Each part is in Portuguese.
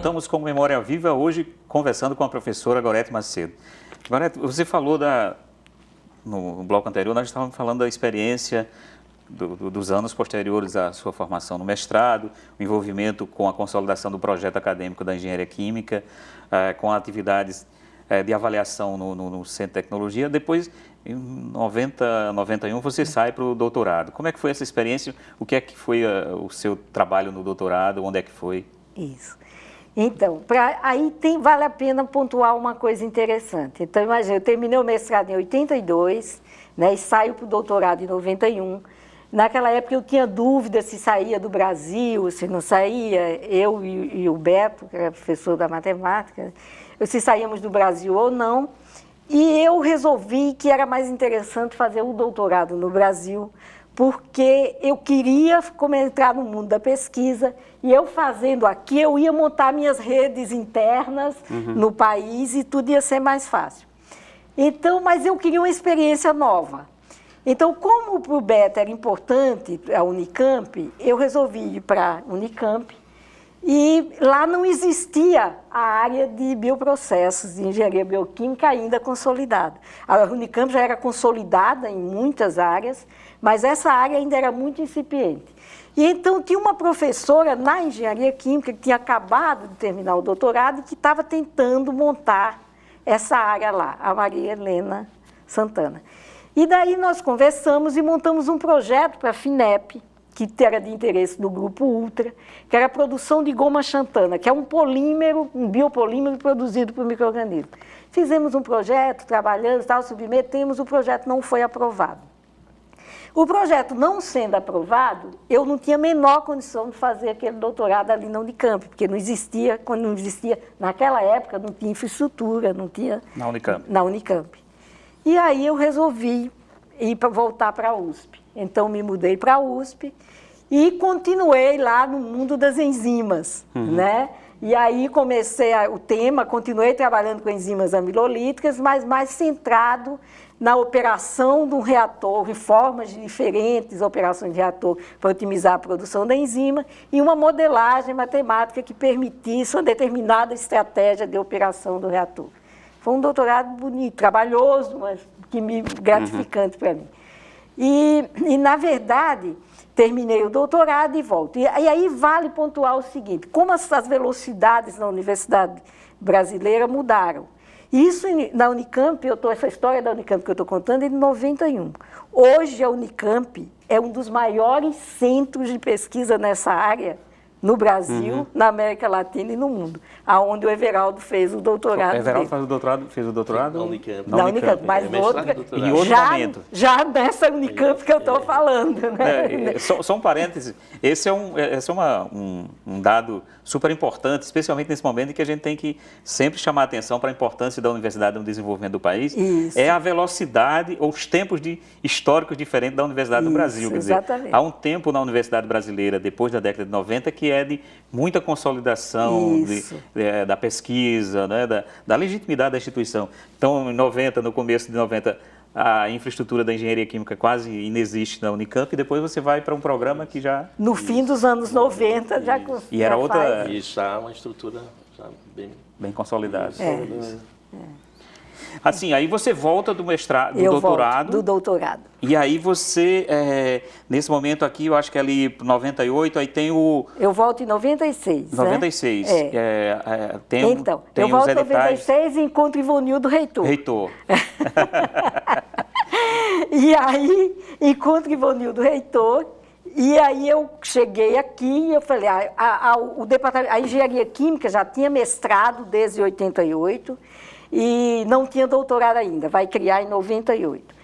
voltamos com Memória Viva, hoje conversando com a professora Gorete Macedo. Gorete, você falou no bloco anterior, nós estávamos falando da experiência dos anos posteriores à sua formação no mestrado, o envolvimento com a consolidação do projeto acadêmico da Engenharia Química, com atividades de avaliação no Centro de Tecnologia. Depois, em 91, você sai para o doutorado. Como é que foi essa experiência? O que é que foi o seu trabalho no doutorado? Onde é que foi? Isso. Então, vale a pena pontuar uma coisa interessante. Então, imagina, eu terminei o mestrado em 82, né, e saio para o doutorado em 91. Naquela época eu tinha dúvida se saía do Brasil, se não saía, eu e o Beto, que era professor da matemática, se saíamos do Brasil ou não. E eu resolvi que era mais interessante fazer o doutorado no Brasil, porque eu queria entrar no mundo da pesquisa, e eu fazendo aqui, eu ia montar minhas redes internas no país e tudo ia ser mais fácil. Então, mas eu queria uma experiência nova. Então, como para o Beto era importante a Unicamp, eu resolvi ir para a Unicamp, e lá não existia a área de bioprocessos, de engenharia bioquímica ainda consolidada. A Unicamp já era consolidada em muitas áreas, mas essa área ainda era muito incipiente. E então tinha uma professora na engenharia química que tinha acabado de terminar o doutorado e que estava tentando montar essa área lá, a Maria Helena Santana. E daí nós conversamos e montamos um projeto para a FINEP, que era de interesse do Grupo Ultra, que era a produção de goma xantana, que é um polímero, um biopolímero produzido por micro-organismos. Fizemos um projeto, trabalhamos, submetemos, o projeto não foi aprovado. O projeto não sendo aprovado, eu não tinha a menor condição de fazer aquele doutorado ali na Unicamp, porque não existia, quando não existia, naquela época não tinha infraestrutura, não tinha... Na Unicamp. Na Unicamp. E aí eu resolvi voltar para a USP. Então, me mudei para a USP e continuei lá no mundo das enzimas, né? E aí comecei continuei trabalhando com enzimas amilolíticas, mas mais centrado na operação de um reator, em formas de diferentes operações de reator para otimizar a produção da enzima e uma modelagem matemática que permitisse uma determinada estratégia de operação do reator. Foi um doutorado bonito, trabalhoso, mas gratificante para mim. E, na verdade, terminei o doutorado e volto. E aí vale pontuar o seguinte, como as velocidades na Universidade Brasileira mudaram. Isso na Unicamp, essa história da Unicamp que eu estou contando é de 91. Hoje a Unicamp é um dos maiores centros de pesquisa nessa área no Brasil, na América Latina e no mundo, aonde o Everaldo fez o doutorado. O Everaldo fez o doutorado? Na Unicamp. Na Unicamp, mas em outro momento. Já nessa Unicamp que eu estou falando. Né? Só um parêntese, esse é um dado super importante, especialmente nesse momento em que a gente tem que sempre chamar a atenção para a importância da universidade no desenvolvimento do país. Isso. É a velocidade ou os tempos históricos diferentes da Universidade do Brasil. Quer dizer, exatamente. há um tempo na Universidade Brasileira, depois da década de 90, que é de muita consolidação da pesquisa, né, da legitimidade da instituição. Então, em 90, no começo de 90, a infraestrutura da engenharia química quase inexiste na Unicamp, e depois você vai para um programa que já... No fim dos anos 90, já E era outra... E já uma estrutura já bem consolidada. Assim, aí você volta do mestrado, do doutorado. Volto do doutorado. E aí você, nesse momento aqui, eu acho que é ali 98, aí tem o... Eu volto em 96, 96. Né? Então, eu volto em 96 e encontro Ivonildo Reitor. E aí, encontro Ivonildo Reitor, e aí eu cheguei aqui e eu falei, a engenharia química já tinha mestrado desde 88, e não tinha doutorado ainda, vai criar em 98.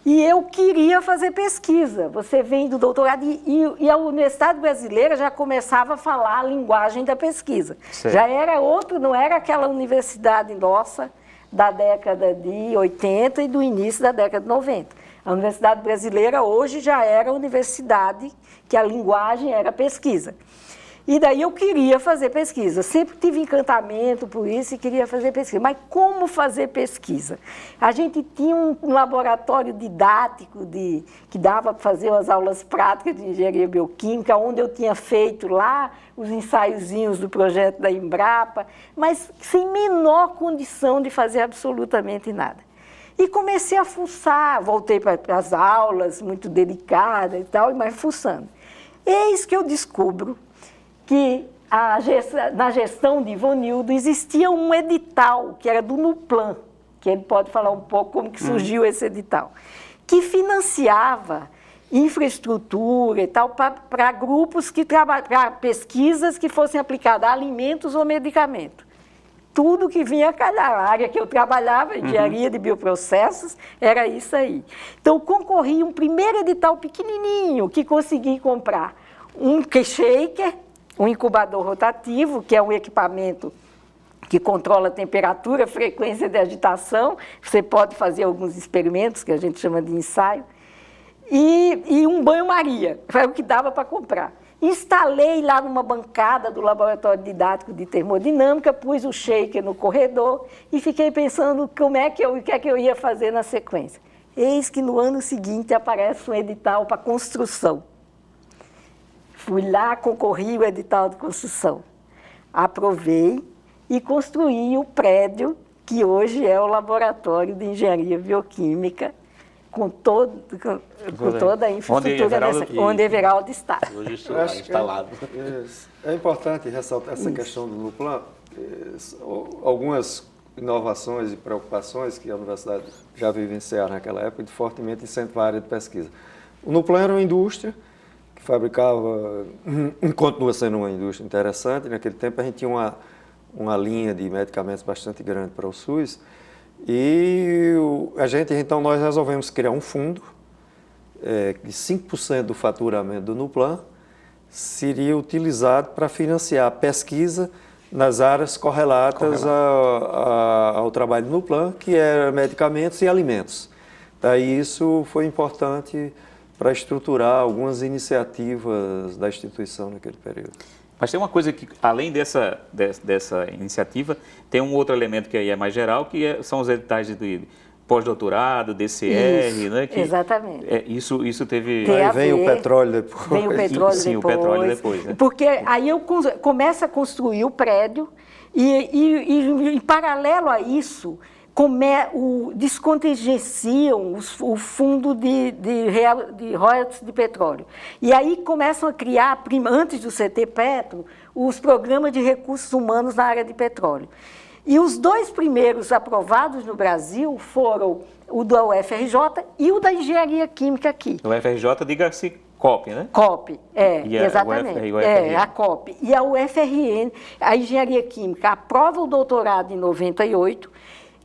E eu queria fazer pesquisa. Você vem do doutorado e a Universidade Brasileira já começava a falar a linguagem da pesquisa. Certo. Já era não era aquela universidade nossa da década de 80 e do início da década de 90. A Universidade Brasileira hoje já era a universidade que a linguagem era pesquisa. E daí eu queria fazer pesquisa, sempre tive encantamento por isso e queria fazer pesquisa. Mas como fazer pesquisa? A gente tinha um laboratório didático que dava para fazer as aulas práticas de engenharia bioquímica, onde eu tinha feito lá os ensaiozinhos do projeto da Embrapa, mas sem menor condição de fazer absolutamente nada. E comecei a fuçar, voltei para as aulas, muito delicada e tal, mas fuçando. Eis que eu descubro que na gestão de Ivanildo existia um edital, que era do Nuplan, que ele pode falar um pouco como que surgiu esse edital, que financiava infraestrutura e tal para grupos que para pesquisas que fossem aplicadas a alimentos ou medicamentos. Tudo que vinha a calhar. A área que eu trabalhava, engenharia de bioprocessos, era isso aí. Então, concorri um primeiro edital pequenininho que consegui comprar um shaker, um incubador rotativo, que é um equipamento que controla a temperatura, frequência de agitação. Você pode fazer alguns experimentos, que a gente chama de ensaio. E um banho-maria, foi o que dava para comprar. Instalei lá numa bancada do laboratório didático de termodinâmica, pus o shaker no corredor e fiquei pensando o que é que eu ia fazer na sequência. Eis que no ano seguinte aparece um edital para construção. Fui lá, concorri o edital de construção. Aprovei e construí o prédio que hoje é o Laboratório de Engenharia Bioquímica, com toda a infraestrutura onde Everaldo está. Hoje instalado. É importante ressaltar essa questão do Nuplan. Algumas inovações e preocupações que a universidade já vivenciava naquela época de fortemente incentivar a área de pesquisa. O Nuplan era uma indústria que fabricava, continua sendo uma indústria interessante. Naquele tempo a gente tinha uma linha de medicamentos bastante grande para o SUS. E então nós resolvemos criar um fundo que 5% do faturamento do Nuplan seria utilizado para financiar a pesquisa nas áreas correlatas ao trabalho do Nuplan, que é medicamentos e alimentos. Daí isso foi importante para estruturar algumas iniciativas da instituição naquele período. Mas tem uma coisa que, além dessa iniciativa, tem um outro elemento que aí é mais geral, que são os editais de pós-doutorado, DCR, isso, né? Que, exatamente. Isso teve... Aí vem o petróleo depois. Vem o petróleo Sim, depois. o petróleo depois. Né? Porque aí eu começo a construir o prédio e em paralelo a isso, descontingenciam o fundo de royalties de petróleo. E aí começam a criar, antes do CT Petro, os programas de recursos humanos na área de petróleo. E os dois primeiros aprovados no Brasil foram o da UFRJ e o da Engenharia Química aqui. O UFRJ, diga-se COP, né? COP, exatamente. A COP. E a UFRN, a Engenharia Química, aprova o doutorado em 98,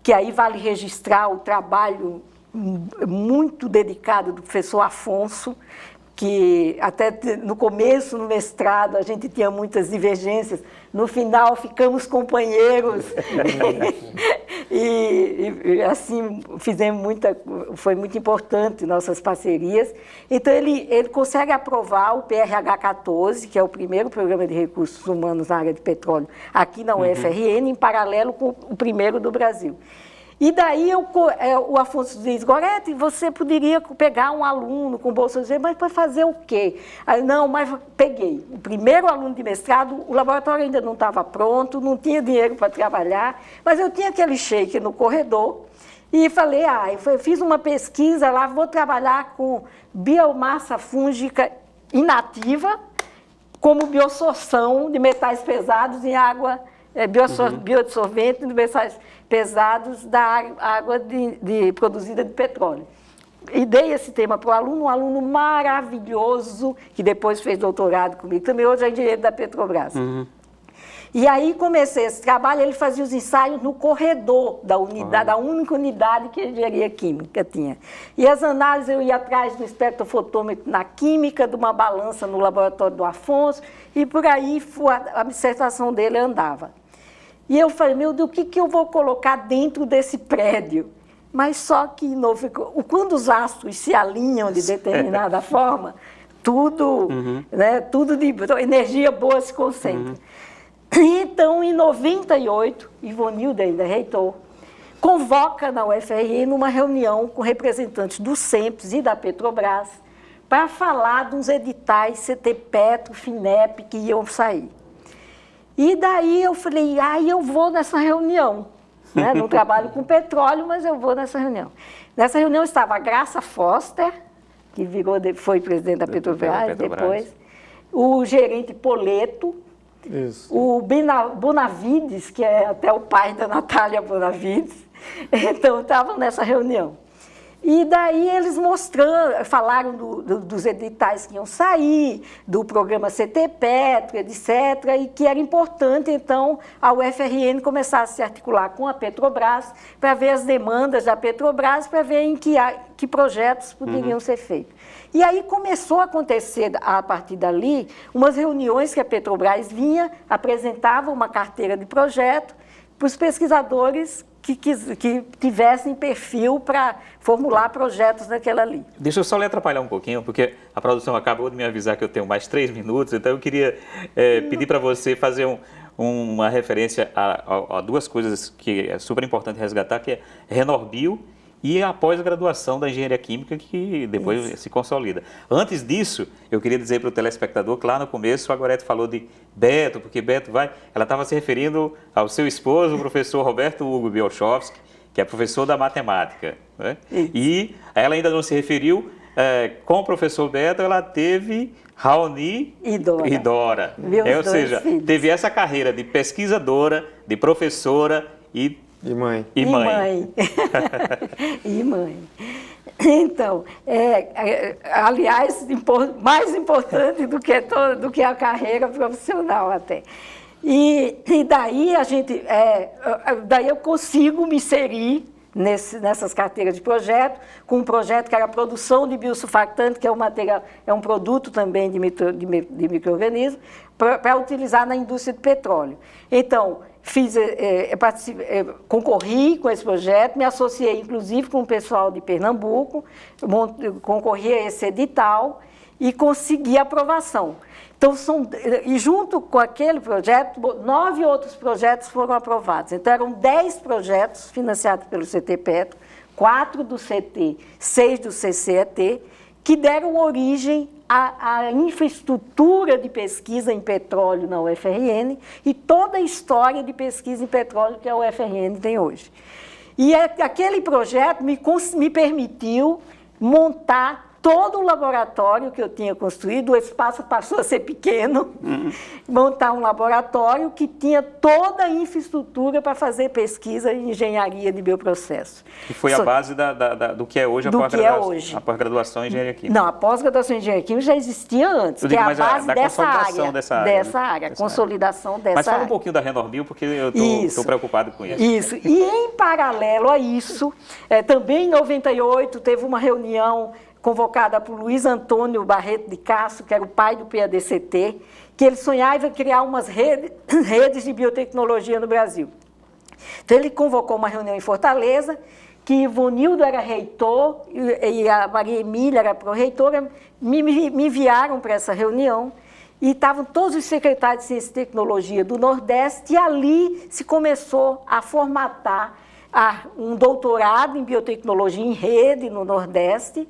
que aí vale registrar o trabalho muito dedicado do professor Afonso, que até no começo, no mestrado, a gente tinha muitas divergências, no final ficamos companheiros e assim foi muito importante nossas parcerias. Então ele consegue aprovar o PRH 14, que é o primeiro programa de recursos humanos na área de petróleo, aqui na UFRN, em paralelo com o primeiro do Brasil. E daí o Afonso diz, Gorete, você poderia pegar um aluno com bolsa de mas para fazer o quê? Aí, não, mas peguei. O primeiro aluno de mestrado, o laboratório ainda não estava pronto, não tinha dinheiro para trabalhar, mas eu tinha aquele shaker no corredor e falei, eu fiz uma pesquisa lá, vou trabalhar com biomassa fúngica inativa como biossorção de metais pesados em água, biodissolvente de metais pesados da água produzida de petróleo. E dei esse tema para o aluno, um aluno maravilhoso, que depois fez doutorado comigo, também hoje é engenheiro da Petrobras. E aí comecei esse trabalho, ele fazia os ensaios no corredor da unidade, da única unidade que a engenharia química tinha. E as análises eu ia atrás do espectrofotômetro na química, de uma balança no laboratório do Afonso, e por aí a dissertação dele andava. E eu falei, meu Deus, o que eu vou colocar dentro desse prédio? Mas só que quando os astros se alinham de determinada forma, tudo, né, tudo de energia boa se concentra. Então, em 98, Ivonildo, ainda reitor, convoca na UFRN uma reunião com representantes do SEMPES e da Petrobras para falar dos editais CT Petro, FINEP, que iam sair. E daí eu falei, eu vou nessa reunião. Né? Não trabalho com petróleo, mas eu vou nessa reunião. Nessa reunião estava a Graça Foster, que foi presidente da Petrobras depois, o gerente Poleto, Isso. o Bonavides, que é até o pai da Natália Bonavides, então estavam nessa reunião. E daí eles falaram dos editais que iam sair, do programa CT Petro, etc., e que era importante, então, a UFRN começar a se articular com a Petrobras para ver as demandas da Petrobras, para ver em que projetos poderiam ser feitos. E aí começou a acontecer, a partir dali, umas reuniões que a Petrobras vinha, apresentava uma carteira de projeto para os pesquisadores que tivessem perfil para formular projetos naquela ali. Deixa eu só lhe atrapalhar um pouquinho, porque a produção acabou de me avisar que eu tenho mais 3 minutos, então eu queria pedir para você fazer uma referência a 2 coisas que é super importante resgatar, que é Renorbio e a pós-graduação da engenharia química, que depois se consolida. Antes disso, eu queria dizer para o telespectador que lá no começo a Gorete falou de Beto, porque Beto ela estava se referindo ao seu esposo, o professor Roberto Hugo Bielchowski, que é professor da matemática. Né? E ela ainda não se referiu, com o professor Beto, ela teve Raoni e Dora. Ou seja, filhos. Teve essa carreira de pesquisadora, de professora e mãe. E mãe. E mãe. Então, aliás, mais importante do que a carreira profissional até. E daí daí eu consigo me inserir nessas carteiras de projeto, com um projeto que era a produção de biosurfactante, que é um produto também de micro-organismo, para utilizar na indústria de petróleo. Então, concorri com esse projeto, me associei inclusive com o pessoal de Pernambuco, concorri a esse edital e consegui a aprovação. Então, e junto com aquele projeto, 9 outros projetos foram aprovados. Então, eram 10 projetos financiados pelo CT Petro, 4 do CT, 6 do CCET, que deram origem à infraestrutura de pesquisa em petróleo na UFRN e toda a história de pesquisa em petróleo que a UFRN tem hoje. E aquele projeto me permitiu montar todo o laboratório que eu tinha construído, o espaço passou a ser pequeno, montar um laboratório que tinha toda a infraestrutura para fazer pesquisa em engenharia de bioprocesso. Que foi a base do que é hoje a pós-graduação em engenharia química. Não, a pós-graduação em engenharia química já existia antes, que é a base dessa área, consolidação dessa área. Mas fala um pouquinho da Renorbio, porque eu estou preocupado com isso. Isso, e em paralelo a isso, também em 98 teve uma reunião convocada por Luiz Antônio Barreto de Castro, que era o pai do PADCT, que ele sonhava em criar umas redes de biotecnologia no Brasil. Então, ele convocou uma reunião em Fortaleza, que Ivonildo era reitor e a Maria Emília era pró-reitora, me enviaram para essa reunião, e estavam todos os secretários de Ciência e Tecnologia do Nordeste, e ali se começou a formatar um doutorado em biotecnologia em rede no Nordeste,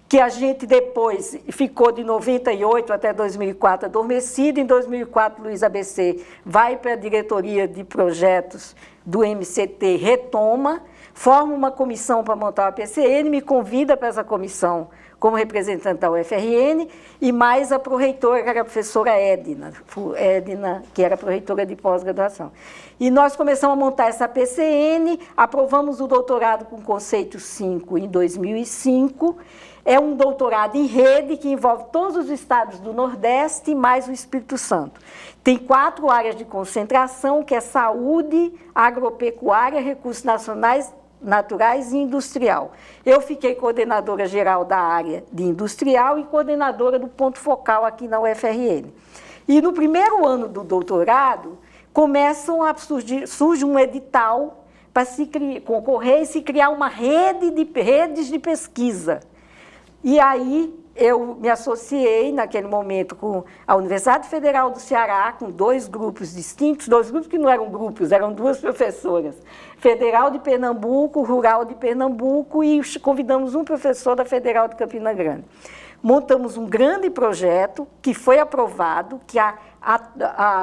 que a gente depois ficou de 98 até 2004 adormecido. Em 2004, Luiz ABC vai para a diretoria de projetos do MCT, retoma, forma uma comissão para montar a PCN, me convida para essa comissão como representante da UFRN, e mais a pró-reitora, que era a professora Edna, que era a pró-reitora de pós-graduação. E nós começamos a montar essa PCN, aprovamos o doutorado com conceito 5 em 2005, é um doutorado em rede que envolve todos os estados do Nordeste e mais o Espírito Santo. Tem 4 áreas de concentração, que é saúde, agropecuária, recursos naturais e industrial. Eu fiquei coordenadora geral da área de industrial e coordenadora do ponto focal aqui na UFRN. E no primeiro ano do doutorado, surge um edital para se concorrer e se criar uma redes de pesquisa. E aí eu me associei naquele momento com a Universidade Federal do Ceará, com 2 grupos distintos, 2 grupos que não eram grupos, eram 2 professoras, Federal de Pernambuco, Rural de Pernambuco, e convidamos um professor da Federal de Campina Grande. Montamos um grande projeto que foi aprovado, que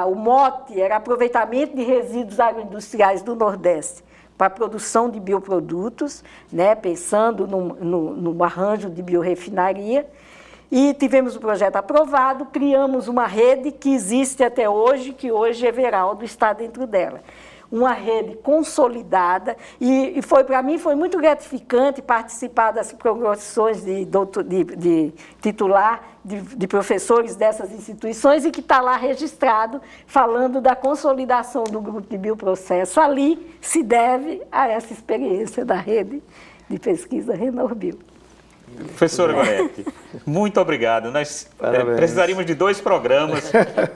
o mote era aproveitamento de resíduos agroindustriais do Nordeste para a produção de bioprodutos, né, pensando no arranjo de biorefinaria. E tivemos o projeto aprovado, criamos uma rede que existe até hoje, que hoje Everaldo está dentro dela. Uma rede consolidada, e para mim foi muito gratificante participar das progressões de titular de professores dessas instituições, e que está lá registrado, falando da consolidação do grupo de bioprocesso. Ali se deve a essa experiência da rede de pesquisa Renorbio. Professora Gorete, muito obrigado. Nós precisaríamos de 2 programas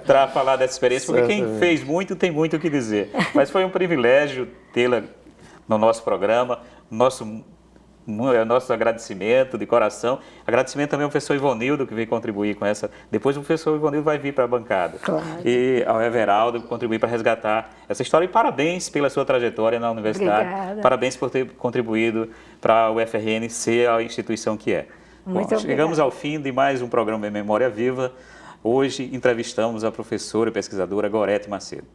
para falar dessa experiência, porque quem fez muito tem muito o que dizer. Mas foi um privilégio tê-la no nosso programa, nosso agradecimento de coração. Agradecimento também ao professor Ivonildo, que veio contribuir com essa. Depois o professor Ivonildo vai vir para a bancada. Claro. E ao Everaldo, que contribuir para resgatar essa história. E parabéns pela sua trajetória na universidade. Obrigada. Parabéns por ter contribuído para a UFRN ser a instituição que é. Muito Chegamos ao fim de mais um programa em Memória Viva. Hoje entrevistamos a professora e pesquisadora Gorete Macedo.